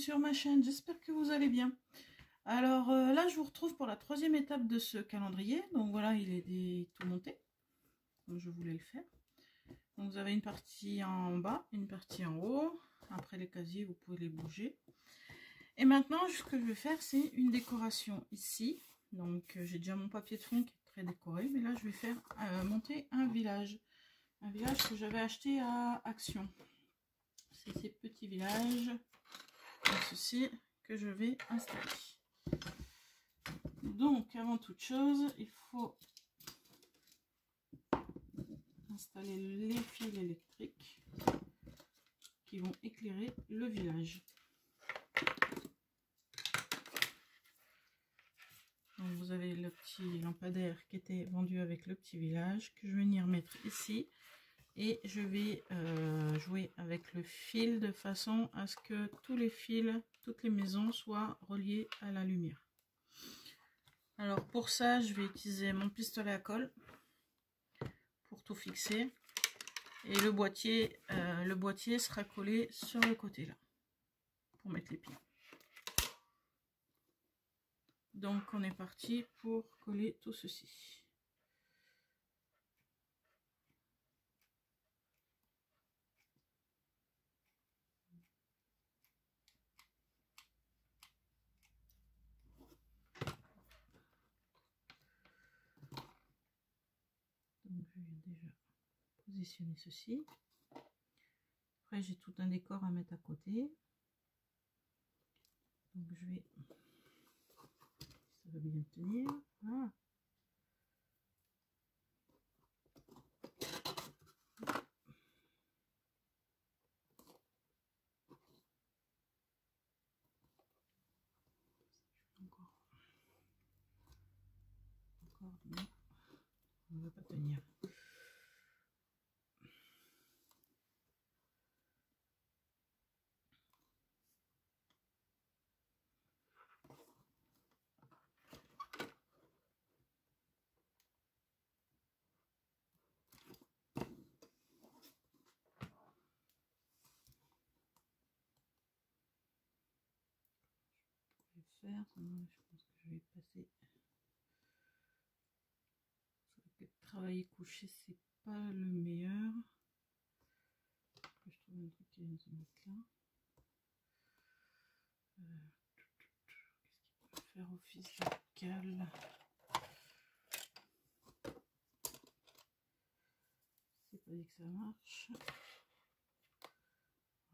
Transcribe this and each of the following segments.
sur ma chaîne, j'espère que vous allez bien. Alors là je vous retrouve pour la troisième étape de ce calendrier. Donc voilà, il est tout monté comme je voulais le faire. Donc vous avez une partie en bas, une partie en haut. Après les casiers vous pouvez les bouger. Et maintenant ce que je vais faire, c'est une décoration ici. Donc j'ai déjà mon papier de fond qui est très décoré, mais là je vais faire monter un village que j'avais acheté à Action. C'est ces petits villages comme ceci que je vais installer. Donc avant toute chose, il faut installer les fils électriques qui vont éclairer le village. Donc vous avez le petit lampadaire qui était vendu avec le petit village que je vais venir mettre ici. Et je vais jouer avec le fil de façon à ce que tous les fils, toutes les maisons soient reliées à la lumière. Alors pour ça, je vais utiliser mon pistolet à colle pour tout fixer. Et le boîtier sera collé sur le côté là, pour mettre les pieds. Donc on est parti pour coller tout ceci. Donc je viens déjà positionner ceci. Après j'ai tout un décor à mettre à côté. Donc je vais, ça va bien tenir. Voilà. Encore non, on ne va pas tenir. Faire, je pense que je vais passer. C'est vrai que travailler couché c'est pas le meilleur. Je trouve un truc qui vient de se mettre là. Qu'est-ce qu'il peut faire office de cale? C'est pas dit que ça marche.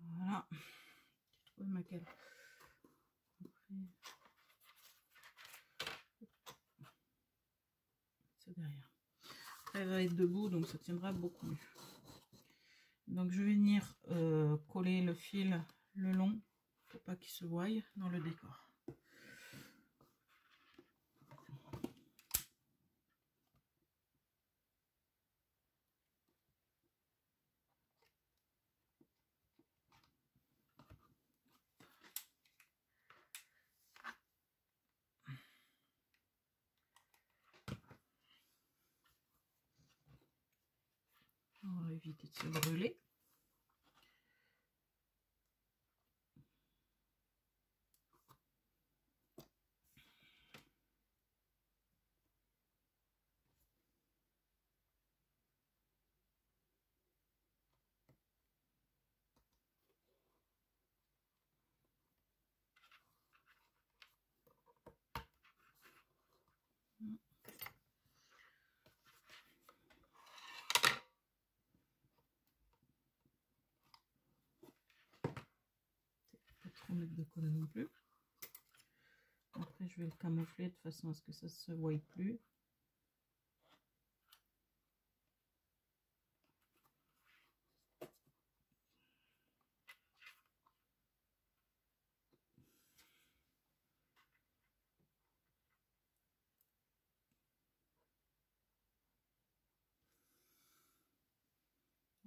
Voilà, j'ai trouvé ma cale. C'est derrière. Elle va être debout, donc ça tiendra beaucoup mieux. Donc je vais venir coller le fil le long pour pas qu'il se voie dans le décor. On va éviter de se brûler. Pas trop mettre de colle non plus. Après je vais le camoufler de façon à ce que ça se voie plus.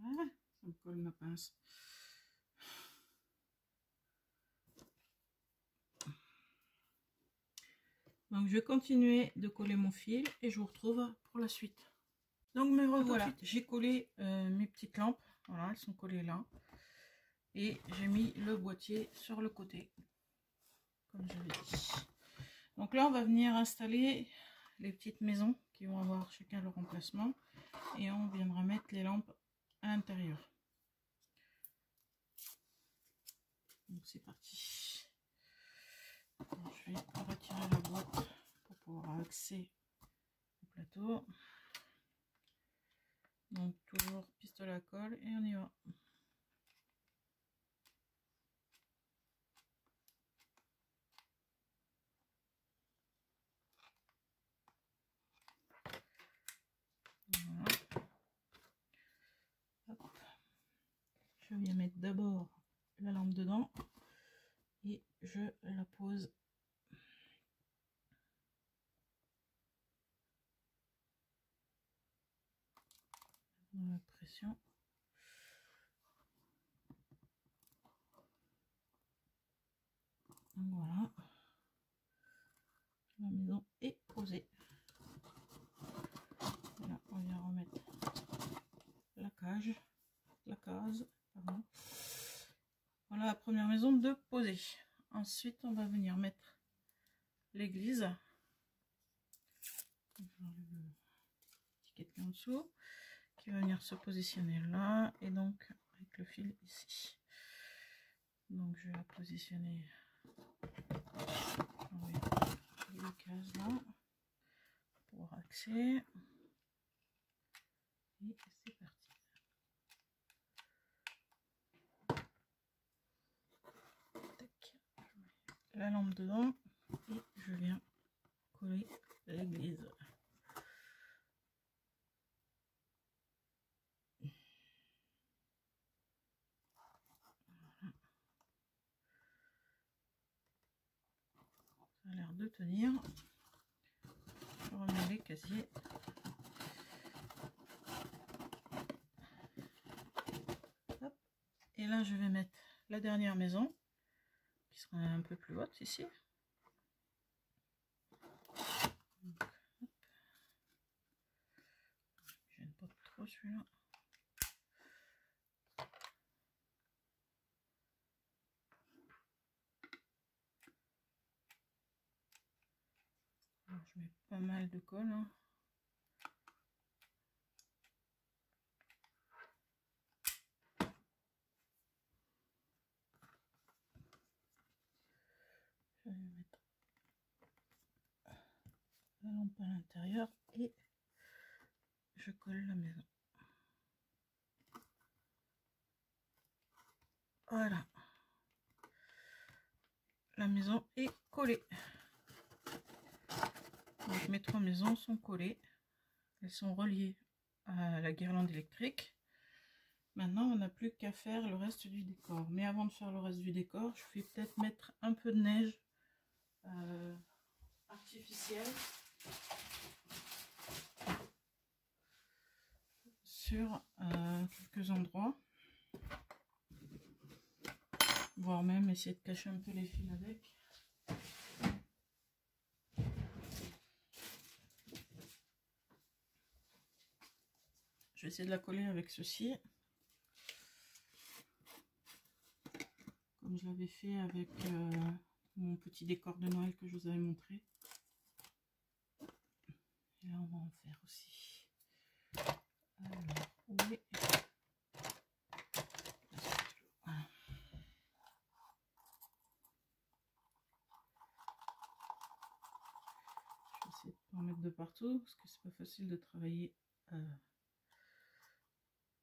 Ah, ça me colle ma pince. Donc je vais continuer de coller mon fil et je vous retrouve pour la suite. Donc me revoilà, j'ai collé mes petites lampes, voilà, elles sont collées là. Et j'ai mis le boîtier sur le côté. comme j'avais dit. Donc là, on va venir installer les petites maisons qui vont avoir chacun leur emplacement. Et on viendra mettre les lampes à l'intérieur. Donc c'est parti. Donc, je vais retirer la boîte pour pouvoir avoir accès au plateau. Donc toujours pistolet à colle et on y va. Voilà. Hop. Je viens mettre d'abord la lampe dedans et je la pose dans la pression. Voilà, la maison est posée. Là, on vient remettre la case, pardon. Voilà la première maison de poser. Ensuite, on va venir mettre l'église. L'étiquette qui est en dessous, qui va venir se positionner là, et donc avec le fil ici. Donc je vais la positionner les cases là pour accès. Et c'est parti. Tac. La lampe dedans et je viens coller l'église. Voilà. Ça a l'air de tenir. Je remets les casiers. Hop. Et là je vais mettre la dernière maison qui sera un peu plus haute ici. Donc, je n'aime pas trop celui-là. Je mets pas mal de colle. Hein. Je vais mettre la lampe à l'intérieur et je colle la maison. Voilà. La maison est collée. Donc mes trois maisons sont collées. Elles sont reliées à la guirlande électrique. Maintenant, on n'a plus qu'à faire le reste du décor. Mais avant de faire le reste du décor, je vais peut-être mettre un peu de neige artificielle sur quelques endroits. Voire même essayer de cacher un peu les fils avec. Je vais essayer de la coller avec ceci. Comme je l'avais fait avec mon petit décor de Noël que je vous avais montré. Et là, on va en faire aussi. Alors, où est... Voilà. Je vais essayer de pas en mettre de partout parce que c'est pas facile de travailler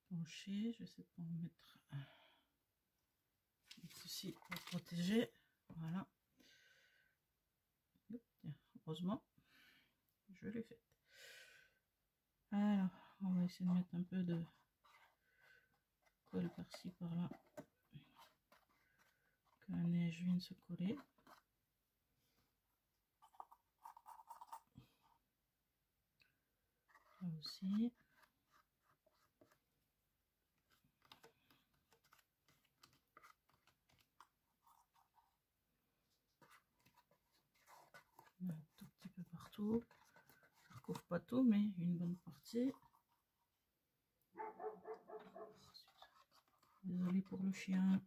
penché. Je vais essayer de pas en mettre avec ceci pour protéger. Voilà. Heureusement, je l'ai fait. Alors, on va essayer de mettre un peu de colle par-ci, par-là. Que la neige vienne se coller. Là aussi. Un tout petit peu partout. Ça ne recouvre pas tout, mais une bonne partie. Désolée pour le chien.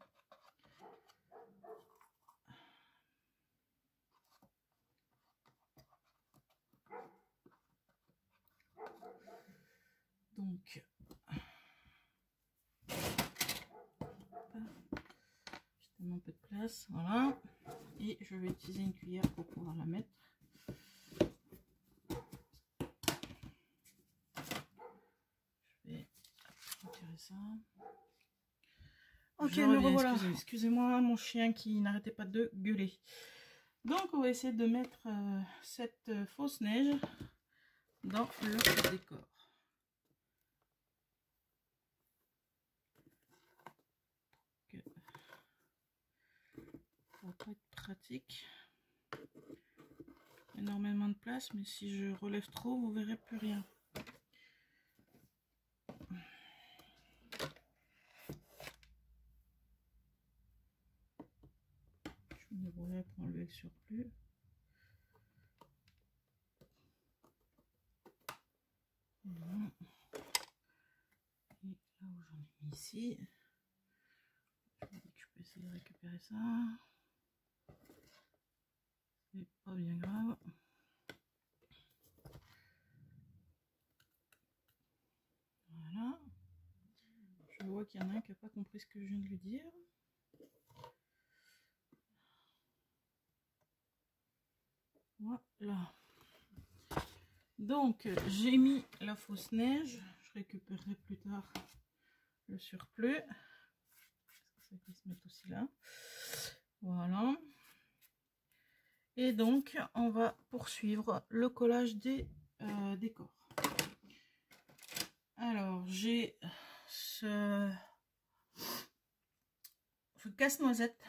Donc, j'ai tellement peu de place, voilà. Et je vais utiliser une cuillère pour pouvoir la mettre. Je vais retirer ça. Ok, me revoilà. Excusez-moi, mon chien qui n'arrêtait pas de gueuler. Donc, on va essayer de mettre cette fausse neige dans le décor. Ça va pas être pratique. Énormément de place, mais si je relève trop, vous verrez plus rien. Je me débrouille pour enlever le surplus. Voilà. Et là où j'en ai mis ici, je me dis que je peux essayer de récupérer ça. C'est pas bien grave. Voilà. Je vois qu'il y en a un qui n'a pas compris ce que je viens de lui dire. Voilà. Donc, j'ai mis la fausse neige. Je récupérerai plus tard le surplus. Ça qui se met aussi là. Voilà. Et donc, on va poursuivre le collage des décors. Alors, j'ai ce casse-noisette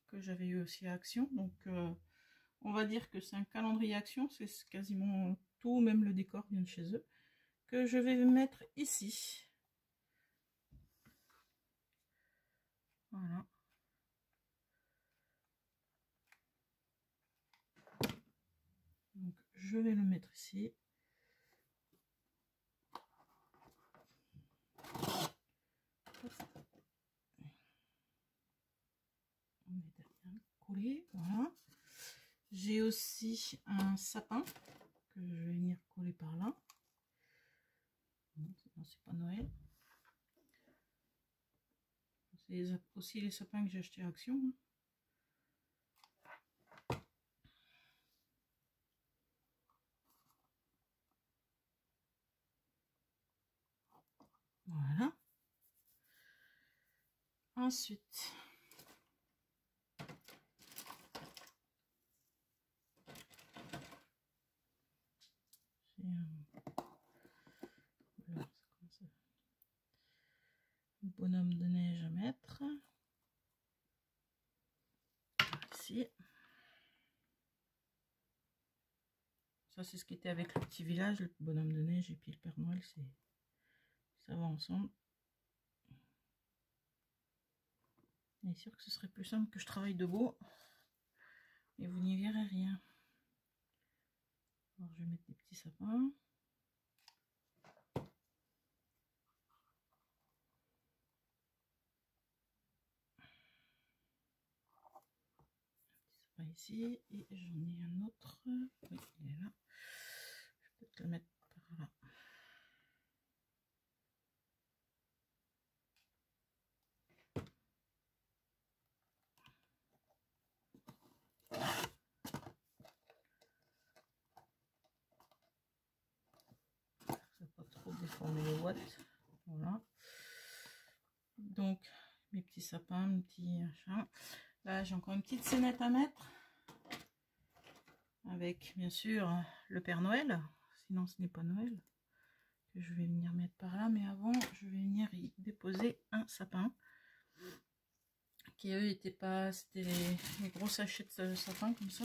que j'avais eu aussi à Action. Donc, on va dire que c'est un calendrier Action. C'est quasiment tout, même le décor vient de chez eux. Que je vais mettre ici. Voilà. Donc, je vais le mettre ici. On est bien collé, voilà. J'ai aussi un sapin que je vais venir coller par là. Non, c'est pas Noël. C'est aussi les sapins que j'ai achetés à Action. Voilà. Ensuite, j'ai un bonhomme de neige à mettre. Ici. Ça, c'est ce qui était avec le petit village, le bonhomme de neige et puis le Père Noël, ça va ensemble. Bien sûr que ce serait plus simple que je travaille debout, mais vous n'y verrez rien. Alors, je vais mettre des petits sapins. Ici, et j'en ai un autre. Oui, il est là. Je vais peut-être le mettre par là. Ça va pas trop déformer les watts. Voilà. Donc, mes petits sapins, mes petits machins. Là, j'ai encore une petite scénette à mettre. Avec, bien sûr, le Père Noël. Sinon, ce n'est pas Noël. Que je vais venir mettre par là. Mais avant, je vais venir y déposer un sapin. Qui, eux, n'étaient pas... C'était les gros sachets de sapin, comme ça.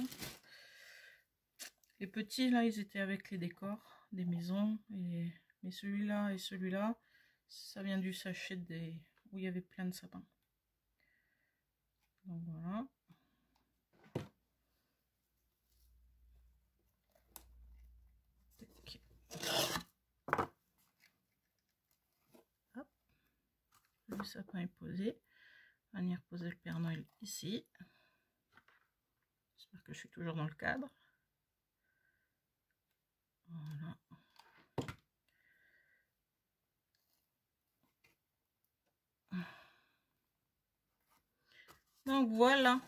Les petits, là, ils étaient avec les décors des maisons. Mais celui-là et celui-là, ça vient du sachet où il y avait plein de sapins. Donc, voilà. Hop. Le sapin est posé. On va venir poser le Père Noël ici. J'espère que je suis toujours dans le cadre. Voilà. Donc voilà,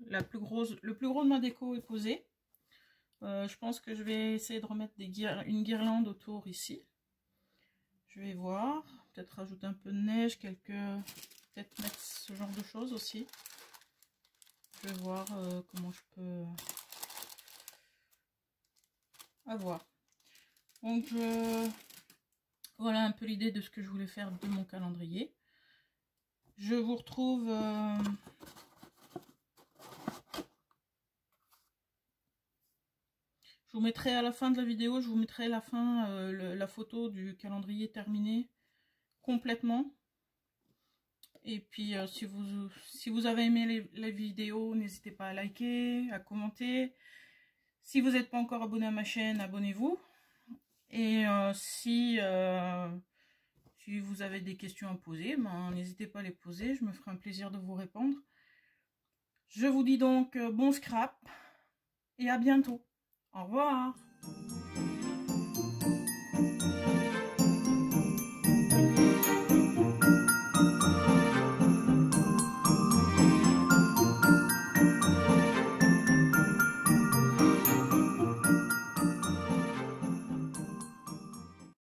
le plus gros de ma déco est posé. Je pense que je vais essayer de remettre une guirlande autour ici. Je vais voir, peut-être rajouter un peu de neige, peut-être mettre ce genre de choses aussi. Je vais voir comment je peux avoir. Donc voilà un peu l'idée de ce que je voulais faire de mon calendrier. Je vous retrouve je vous mettrai à la fin de la vidéo, je vous mettrai à la fin la photo du calendrier terminé complètement. Et puis si vous avez aimé les vidéos, n'hésitez pas à liker, à commenter. Si vous n'êtes pas encore abonné à ma chaîne, abonnez-vous. Et si vous avez des questions à poser, ben, n'hésitez pas à les poser, je me ferai un plaisir de vous répondre. Je vous dis donc bon scrap et à bientôt. Au revoir.